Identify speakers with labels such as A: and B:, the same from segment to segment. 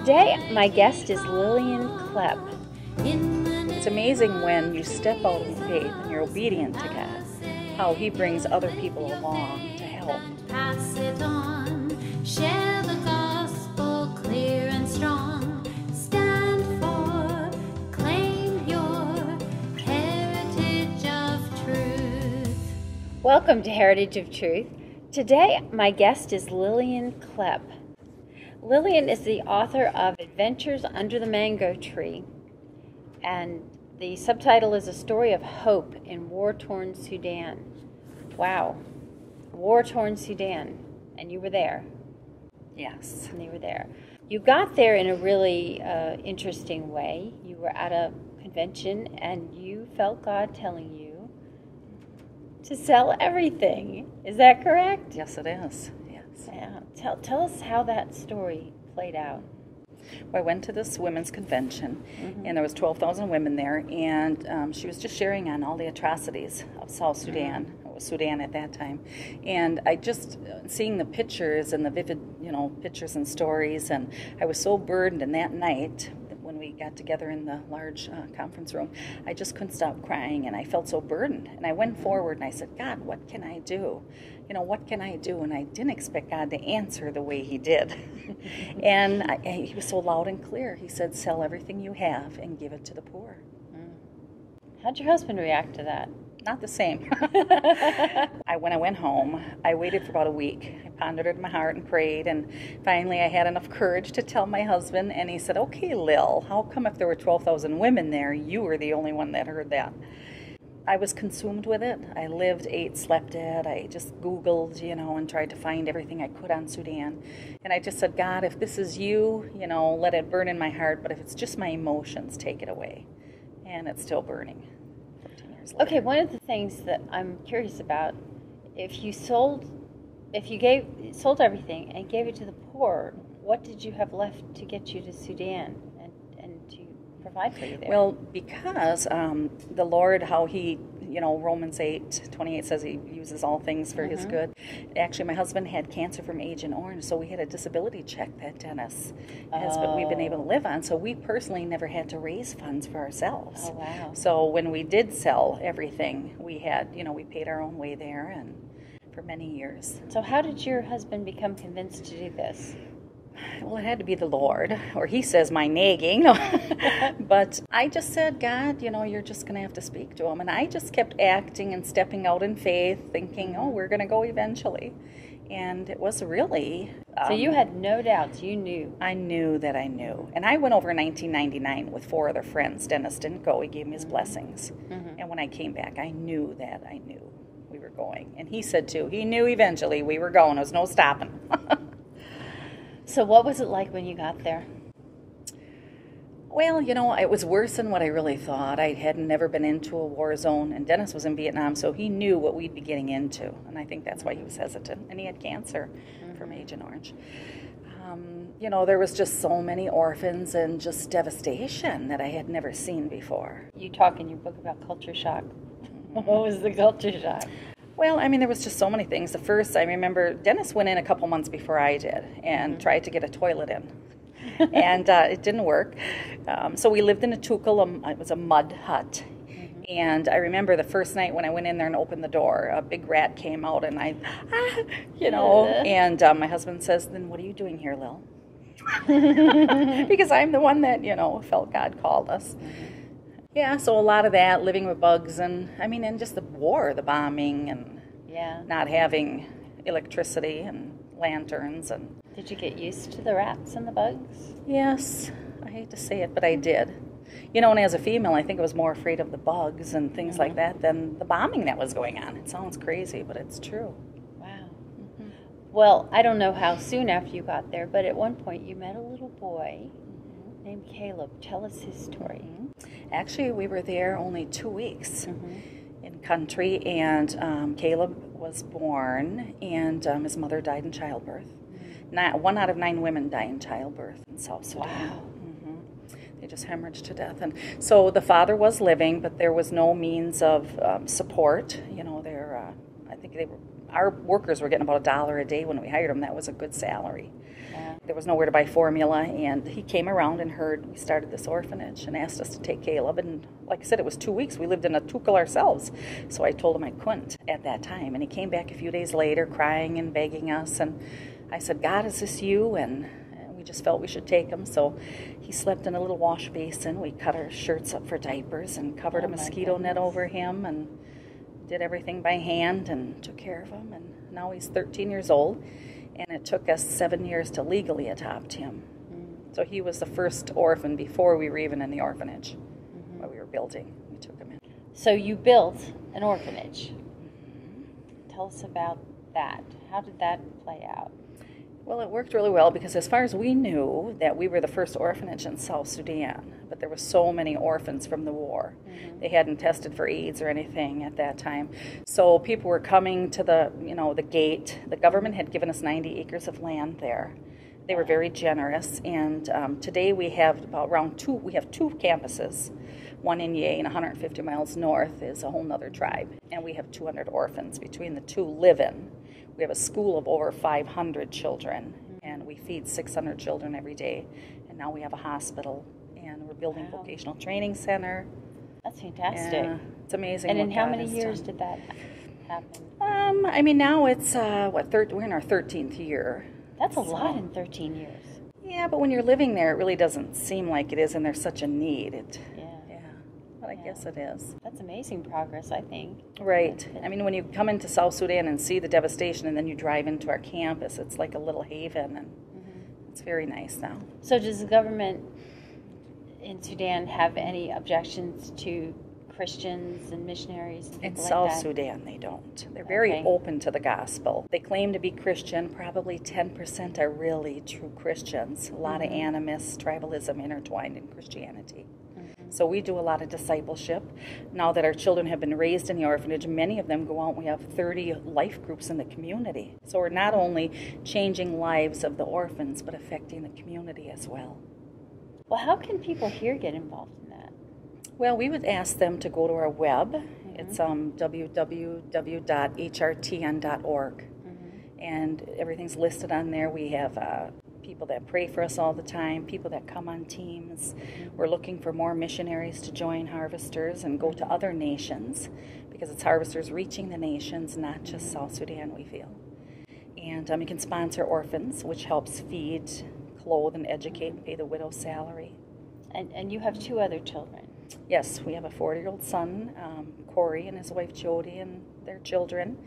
A: Today, my guest is Lillian Klepp. It's amazing when you step out in faith and you're obedient to God, how He brings other people along to help.
B: Pass it on, share the gospel clear and strong. Stand for, claim your heritage of truth.
A: Welcome to Heritage of Truth. Today, my guest is Lillian Klepp. Lillian is the author of Adventures Under the Mango Tree, and the subtitle is A Story of Hope in War-Torn Sudan. Wow. War-torn Sudan. And you were there.
C: Yes.
A: And you were there. You got there in a really interesting way. You were at a convention and you felt God telling you to sell everything. Is that correct?
C: Yes, it is. Yes.
A: Yeah. Tell us how that story played out.
C: Well, I went to this women's convention, and there was 12,000 women there, and she was just sharing on all the atrocities of South Sudan. It was Sudan at that time. And I just, seeing the pictures and the vivid, pictures and stories, and I was so burdened, and that night, when we got together in the large conference room, I just couldn't stop crying, and I felt so burdened. And I went forward, and I said, God, what can I do? What can I do? And I didn't expect God to answer the way He did. And He was so loud and clear. He said, sell everything you have and give it to the poor.
A: How'd your husband react to that?
C: Not the same. When I went home, I waited for about a week. I pondered it in my heart and prayed, and finally I had enough courage to tell my husband, and he said, okay, Lil, how come if there were 12,000 women there, you were the only one that heard that? I was consumed with it. I lived, ate, slept it. I just Googled, and tried to find everything I could on Sudan. And I just said, God, if this is you, let it burn in my heart, but if it's just my emotions, take it away. And it's still burning 14 years later.
A: Okay, one of the things that I'm curious about, if you sold everything and gave it to the poor, what did you have left to get you to Sudan and to provide for you there?
C: Well, because the Lord, how He, Romans 8:28 says He uses all things for His good. Actually, my husband had cancer from Agent Orange, so we had a disability check that Dennis we've been able to live on. So we personally never had to raise funds for ourselves.
A: Oh, wow.
C: So when we did sell everything, we had, we paid our own way there and for many years.
A: So how did your husband become convinced to do this?
C: Well, it had to be the Lord, or He says my nagging. But I just said, God, you're just going to have to speak to Him. And I just kept acting and stepping out in faith, thinking, we're going to go eventually. And it was really...
A: so you had no doubts. You knew.
C: I knew that I knew. And I went over in 1999 with 4 other friends. Dennis didn't go. He gave me his blessings. And when I came back, I knew that I knew we were going. And he said, too, he knew eventually we were going. There was no stopping.
A: So what was it like when you got there?
C: Well, it was worse than what I really thought. I had never been into a war zone, and Dennis was in Vietnam, so he knew what we'd be getting into, and I think that's why he was hesitant. And he had cancer from Agent Orange. There was just so many orphans and just devastation that I had never seen before.
A: You talk in your book about culture shock. What was the culture shock?
C: Well, there was just so many things. The first, I remember, Dennis went in a couple months before I did and tried to get a toilet in. And it didn't work. So we lived in a tukul, it was a mud hut. And I remember the first night when I went in there and opened the door, a big rat came out and and my husband says, then what are you doing here, Lil? Because I'm the one that, felt God called us. Yeah, so a lot of that, living with bugs and just the war, the bombing and not having electricity and lanterns. And
A: did you get used to the rats and the bugs?
C: Yes, I hate to say it, but I did. And as a female, I think I was more afraid of the bugs and things like that than the bombing that was going on. It sounds crazy, but it's true.
A: Wow. Well, I don't know how soon after you got there, but at one point you met a little boy named Caleb. Tell us his story.
C: Actually, we were there only 2 weeks in country, and Caleb was born, and his mother died in childbirth. 1 out of 9 women die in childbirth in South Sudan.
A: Wow.
C: They just hemorrhaged to death. And so the father was living, but there was no means of support. I think they were our workers were getting about $1 a day when we hired them. That was a good salary.
A: Yeah.
C: There was nowhere to buy formula, and he came around and heard we started this orphanage and asked us to take Caleb. And like I said, it was 2 weeks. We lived in a tukul ourselves, so I told him I couldn't at that time. And he came back a few days later crying and begging us, and I said, God, is this you? And we just felt we should take him. So he slept in a little wash basin. We cut our shirts up for diapers and covered a mosquito net over him and did everything by hand and took care of him. And now he's 13 years old. And it took us 7 years to legally adopt him. So he was the first orphan before we were even in the orphanage, where we were building. We took him in.
A: So you built an orphanage. Tell us about that. How did that play out?
C: Well, it worked really well because as far as we knew, that we were the first orphanage in South Sudan, but there were so many orphans from the war. They hadn't tested for AIDS or anything at that time. So people were coming to the gate. The government had given us 90 acres of land there. They were very generous, and today we have we have two campuses. One in Ye and 150 miles north is a whole nother tribe, and we have 200 orphans between the two live in. We have a school of over 500 children, and we feed 600 children every day. And now we have a hospital, and we're building a vocational training center.
A: That's fantastic.
C: Yeah, it's amazing.
A: And in how
C: God
A: many
C: has
A: years
C: done.
A: did that happen?
C: I mean, now it's, we're in our 13th year.
A: That's a lot in 13 years.
C: Yeah, but when you're living there, it really doesn't seem like it is, and there's such a need.
A: Yeah.
C: But I guess it is.
A: That's amazing progress, I think.
C: Right. I mean, when you come into South Sudan and see the devastation, and then you drive into our campus, it's like a little haven, and it's very nice now.
A: So does the government in Sudan have any objections to Christians and missionaries and
C: In
A: people
C: South
A: like that?
C: Sudan, they don't. They're very open to the gospel. They claim to be Christian. Probably 10% are really true Christians. A lot of animus, tribalism intertwined in Christianity. So we do a lot of discipleship. Now that our children have been raised in the orphanage, many of them go out and we have 30 life groups in the community. So we're not only changing lives of the orphans, but affecting the community as well.
A: Well, how can people here get involved in that?
C: Well, we would ask them to go to our web. It's www.hrtn.org. And everything's listed on there. We have people that pray for us all the time, people that come on teams. We're looking for more missionaries to join Harvesters and go to other nations, because it's Harvesters reaching the nations, not just South Sudan, we feel. And you can sponsor orphans, which helps feed, clothe, and educate and pay the widow's salary.
A: And you have 2 other children.
C: Yes, we have a 40-year-old son, Corey, and his wife Jody, and their children.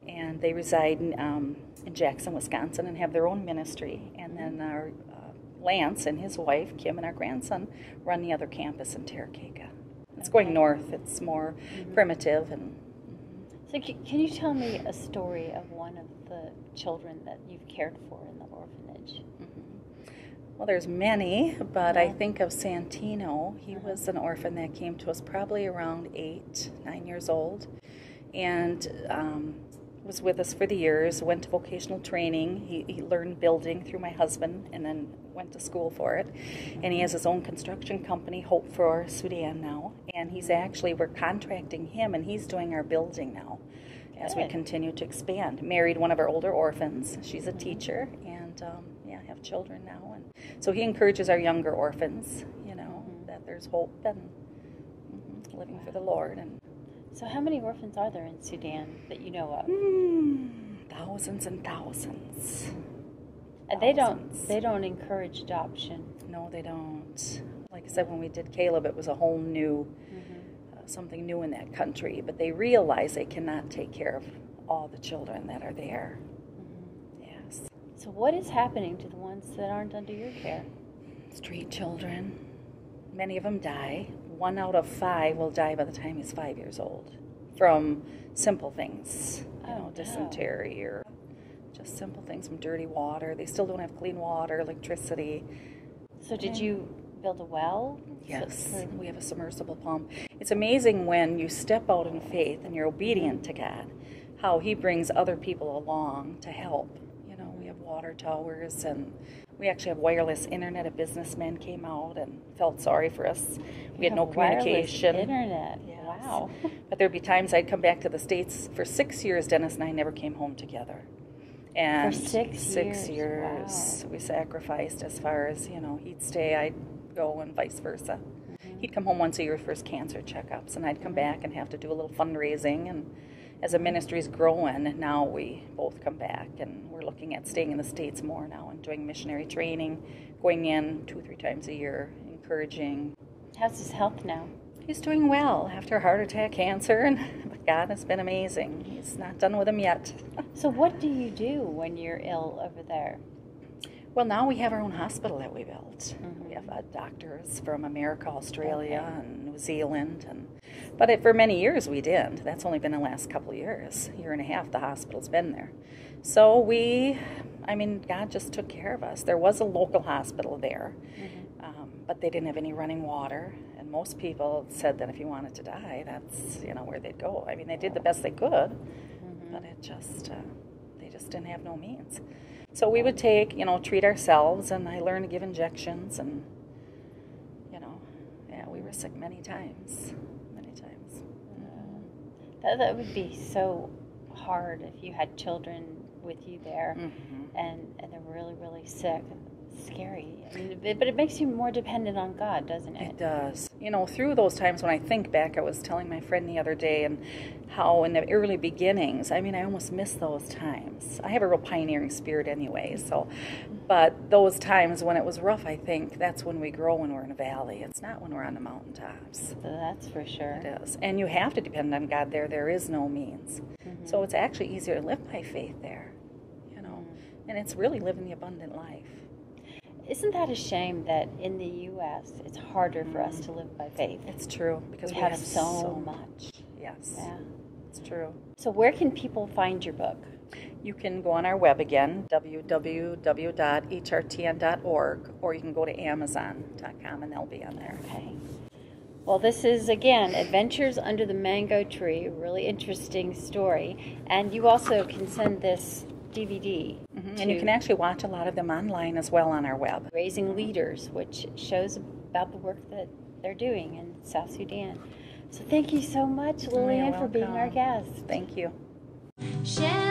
C: And they reside in Jackson, Wisconsin, and have their own ministry. And then our Lance and his wife, Kim, and our grandson run the other campus in Tarakeka. It's going north. It's more primitive. And
A: So can you tell me a story of one of the children that you've cared for in the orphanage?
C: Well, there's many, but I think of Santino. He was an orphan that came to us probably around 8, 9 years old, and was with us for the years, went to vocational training. He learned building through my husband and then went to school for it. And he has his own construction company, Hope for Sudan now. And we're contracting him, and he's doing our building now as we continue to expand. Married one of our older orphans. She's a teacher, and have children now. And so he encourages our younger orphans, that there's hope and living for the Lord. And
A: so how many orphans are there in Sudan that you know of?
C: Thousands and thousands.
A: And they don't encourage adoption.
C: No, they don't. Like I said, when we did Caleb, it was a whole new, something new in that country. But they realize they cannot take care of all the children that are there. Yes.
A: So what is happening to the ones that aren't under your care?
C: Street children. Many of them die. 1 out of 5 will die by the time he's 5 years old from simple things, dysentery or just simple things from dirty water. They still don't have clean water, electricity.
A: So did you build a well?
C: Yes, we have a submersible pump. It's amazing when you step out in faith and you're obedient to God, how He brings other people along to help. We have water towers, and We actually have wireless internet. A businessman came out and felt sorry for us. We had no
A: Wireless
C: communication.
A: internet.
C: Yes.
A: Wow.
C: But there'd be times I'd come back to the States. For 6 years, Dennis and I never came home together. And
A: For 6 years. Wow.
C: We sacrificed as far as, he'd stay, I'd go, and vice versa. He'd come home once a year for his cancer checkups, and I'd come back and have to do a little fundraising. And as the ministry's growing, now we both come back, and we're looking at staying in the States more now and doing missionary training, going in 2-3 times a year, encouraging.
A: How's his health now?
C: He's doing well after a heart attack, cancer, and God has been amazing. He's not done with him yet.
A: So what do you do when you're ill over there?
C: Well, now we have our own hospital that we built. We have doctors from America, Australia, and New Zealand. But for many years we didn't. That's only been the last couple of years. Year and a half the hospital's been there. So God just took care of us. There was a local hospital there, but they didn't have any running water. And most people said that if you wanted to die, that's where they'd go. I mean, they did the best they could, but they just didn't have no means. So we would treat ourselves, and I learned to give injections, and, we were sick many times.
A: That would be so hard if you had children with you there, and they're really, really sick. It's scary. But it makes you more dependent on God, doesn't it?
C: It does. Through those times when I think back, I was telling my friend the other day, and how in the early beginnings, I almost miss those times. I have a real pioneering spirit anyway, but those times when it was rough, I think that's when we grow, when we're in a valley. It's not when we're on the mountaintops.
A: That's for sure.
C: It is. And you have to depend on God there. There is no means. So it's actually easier to live by faith there, and it's really living the abundant life.
A: Isn't that a shame that in the U.S. it's harder for us to live by faith?
C: It's true, because
A: we have so much.
C: Yes,
A: yeah,
C: it's true.
A: So where can people find your book?
C: You can go on our web again, www.hrtn.org, or you can go to Amazon.com, and they'll be on there.
A: Okay. Well, this is, again, Adventures Under the Mango Tree, a really interesting story. And you also can send this DVD.
C: And you can actually watch a lot of them online as well on our web.
A: Raising Leaders, which shows about the work that they're doing in South Sudan. So thank you so much, Lillian, for being our guest.
C: Thank you.
B: Share